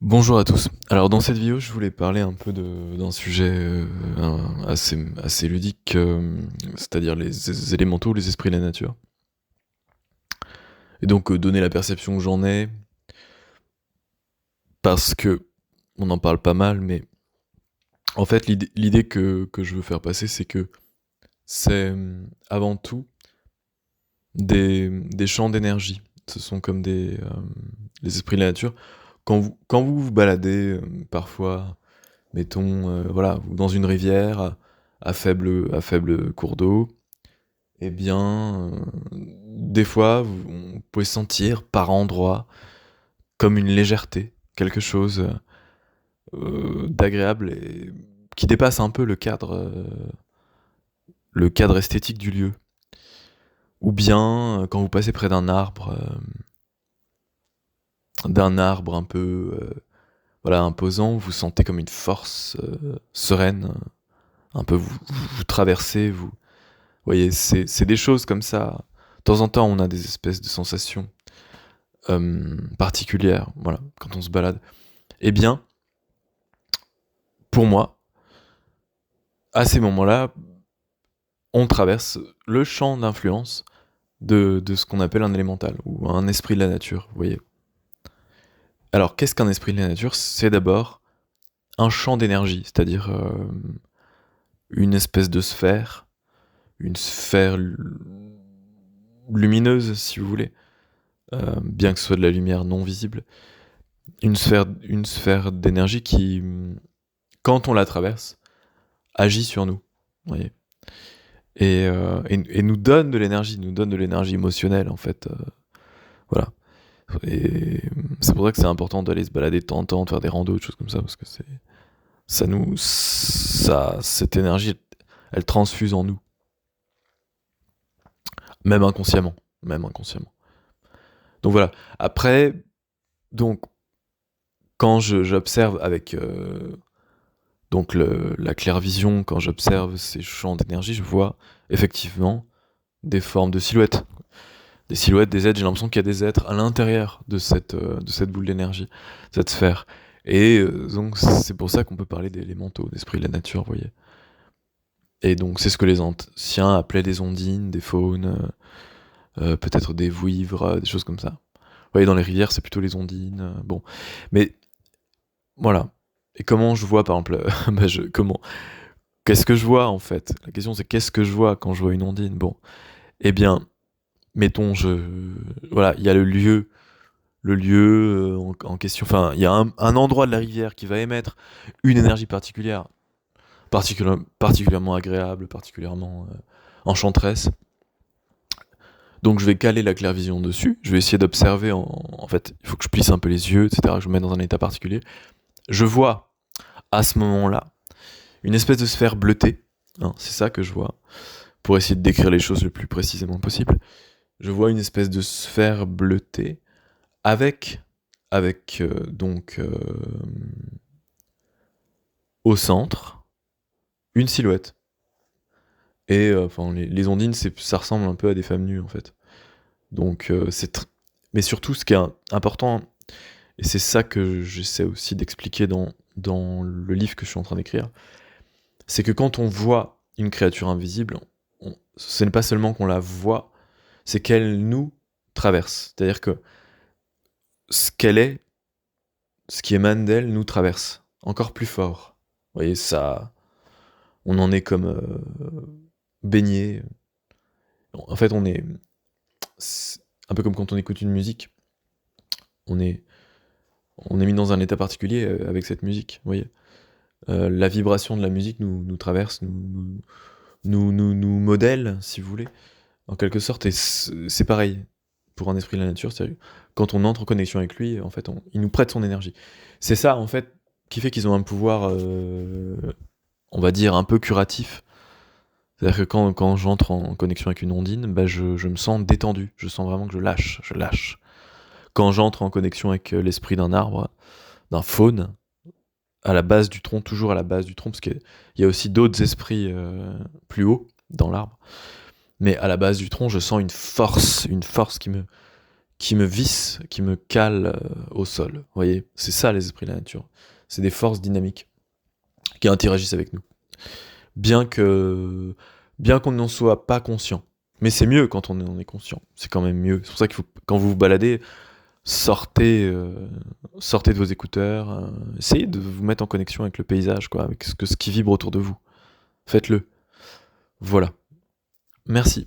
Bonjour à tous. Alors dans cette vidéo, je voulais parler un peu d'un sujet assez ludique, c'est-à-dire les élémentaux, les esprits de la nature. Et donc donner la perception que j'en ai, parce que on en parle pas mal, mais en fait l'idée que je veux faire passer, c'est que c'est avant tout des champs d'énergie. Ce sont comme les esprits de la nature. Quand vous vous baladez, parfois mettons, voilà, dans une rivière à faible cours d'eau, eh bien, des fois, on pouvez sentir par endroits comme une légèreté, quelque chose d'agréable et qui dépasse un peu le cadre esthétique du lieu. Ou bien, quand vous passez près d'un arbre un peu, voilà, imposant, vous sentez comme une force sereine, un peu vous traversez, vous voyez, c'est des choses comme ça. De temps en temps, on a des espèces de sensations particulières, voilà, quand on se balade. Eh bien, pour moi, à ces moments-là, on traverse le champ d'influence de ce qu'on appelle un élémental, ou un esprit de la nature, vous voyez. Alors, qu'est-ce qu'un esprit de la nature? C'est d'abord un champ d'énergie, c'est-à-dire une espèce de sphère, une sphère lumineuse, si vous voulez, bien que ce soit de la lumière non visible, une sphère d'énergie qui, quand on la traverse, agit sur nous, vous voyez. Et nous donne de l'énergie, nous donne de l'énergie émotionnelle, en fait. Voilà. Et c'est pour ça que c'est important d'aller se balader de temps en temps, de faire des randos, des choses comme ça, parce que cette énergie, elle transfuse en nous, même inconsciemment, même inconsciemment. Donc voilà. Après, donc quand j'observe avec donc la clairvision, quand j'observe ces champs d'énergie, je vois effectivement des formes de silhouettes. Des silhouettes, des êtres, j'ai l'impression qu'il y a des êtres à l'intérieur de cette boule d'énergie, cette sphère. Et donc c'est pour ça qu'on peut parler d'élémentaux, d'esprits de la nature, vous voyez. Et donc c'est ce que les anciens appelaient des ondines, des faunes, peut-être des vouivres, des choses comme ça. Vous voyez, dans les rivières, c'est plutôt les ondines, bon. Mais voilà. Et comment je vois, par exemple, qu'est-ce que je vois, en fait? La question, c'est qu'est-ce que je vois quand je vois une ondine? Bon, eh bien, mettons, voilà, il y a le lieu en question, enfin, il y a un endroit de la rivière qui va émettre une énergie particulière, particulièrement agréable, particulièrement enchanteresse. Donc je vais caler la clairvision dessus, je vais essayer d'observer, en fait, il faut que je plisse un peu les yeux, etc., que je me mette dans un état particulier. Je vois, à ce moment-là, une espèce de sphère bleutée, hein, c'est ça que je vois, pour essayer de décrire les choses le plus précisément possible. Je vois une espèce de sphère bleutée, avec, donc, au centre, une silhouette. Et enfin, les ondines, ça ressemble un peu à des femmes nues, en fait. Donc, mais surtout, ce qui est important, et c'est ça que j'essaie aussi d'expliquer dans le livre que je suis en train d'écrire, c'est que quand on voit une créature invisible, ce n'est pas seulement qu'on la voit, c'est qu'elle nous traverse. C'est-à-dire que ce qu'elle est, ce qui émane d'elle, nous traverse. Encore plus fort. Vous voyez, ça, on en est comme baigné. En fait, c'est un peu comme quand on écoute une musique, on est, on est mis dans un état particulier avec cette musique, vous voyez. La vibration de la musique nous traverse, nous modèle, si vous voulez, en quelque sorte, et c'est pareil pour un esprit de la nature, c'est quand on entre en connexion avec lui, en fait, il nous prête son énergie. C'est ça, en fait, qui fait qu'ils ont un pouvoir, on va dire, un peu curatif. C'est-à-dire que quand j'entre en connexion avec une ondine, bah je me sens détendu, je sens vraiment que je lâche. Quand j'entre en connexion avec l'esprit d'un arbre, d'un faune, à la base du tronc, toujours à la base du tronc, parce qu'il y a aussi d'autres esprits plus hauts dans l'arbre, mais à la base du tronc, je sens une force qui me vissent, qui me calent au sol. Vous voyez, c'est ça les esprits de la nature. C'est des forces dynamiques qui interagissent avec nous. Bien qu'on n'en soit pas conscient. Mais c'est mieux quand on en est conscient. C'est quand même mieux. C'est pour ça qu'il faut, quand vous vous baladez, sortez de vos écouteurs, essayez de vous mettre en connexion avec le paysage, quoi, avec ce qui vibre autour de vous. Faites-le. Voilà. Merci.